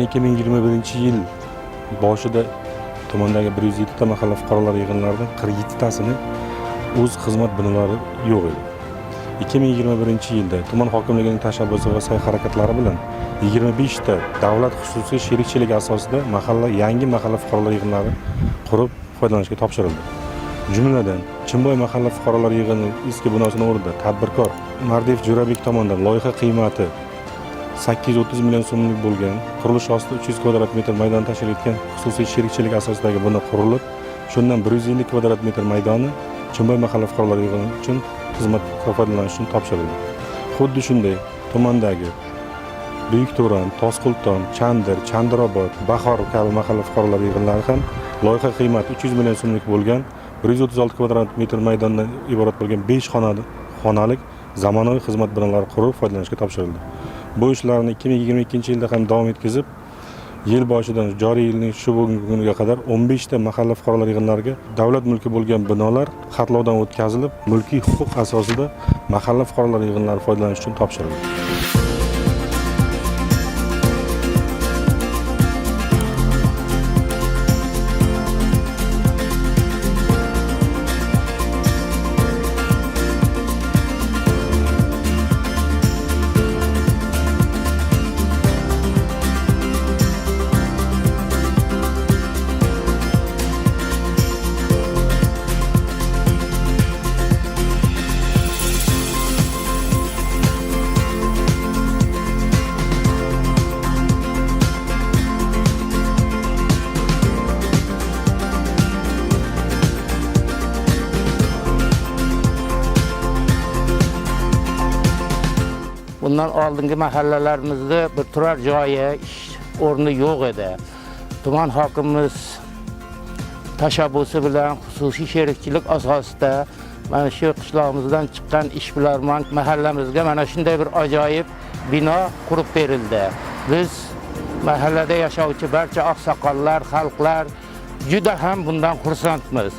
2021 yil boshida tumandagi 107 ta mahalla fuqarolar yig'inlaridan 47 tasini o'z xizmat binolari yo'q edi. 2021 yilda tuman hokimligining tashabbusi va sa'y-harakatlari bilan 25 ta davlat xususiy sherikchilik asosida yangi mahalla fuqarolar yig'inlari qurib foydalanishga topshirildi. Jumladan, Chimboy mahalla fuqarolar yig'ini eski binosining o'rnida tadbirkor Mardiyev Jo'rabek tomonidan loyiha qiymati 830 million so'mlik bo'lgan qurilish ostida 300 kvadrat metr maydon tashkil etgan xususiy sherikchilik asosidagi bino qurilib, shundan 150 kvadrat metr maydoni Chimboy mahalla fuqarolar yig'ini uchun xizmatga foydalanish uchun topshirildi. Xuddi shunday tumandagi Buyuk To'ran, Toshqulton, Chandir, Chandirobod, Bahor kabi mahalla fuqarolar yig'inlari ham loyiha qiymati 300 million so'mlik bo'lgan 136 kvadrat metr maydondan iborat bo'lgan 5 xonalik zamonaviy xizmat binolari qurib foydalanishga topshirildi. Bu ishlarni 2022 yilda ham davom etkazib, yil boshidan joriy yilning shu bugungi kuniga qadar 15 ta mahalla fuqarolar yig'inlariga davlat mulki bo'lgan binolar xatlovdan o'tkazilib, mulkiy huquq asosida mahalla fuqarolar yig'inlari foydalanish uchun topshirildi. Bundan oldingi mahallalarimizda bir turar joyi, ish o'rni yo'q edi. Tuman hokimimiz tashabbusi bilan xususiy sherikchilik asosida mana shu qishlog'imizdan chiqqan ishbilarmon mahallamizga mana shunday bir ajoyib bino qurib berildi. Biz mahallada yashovchi barcha oqsoqollar, xalqlar juda ham bundan xursandmiz.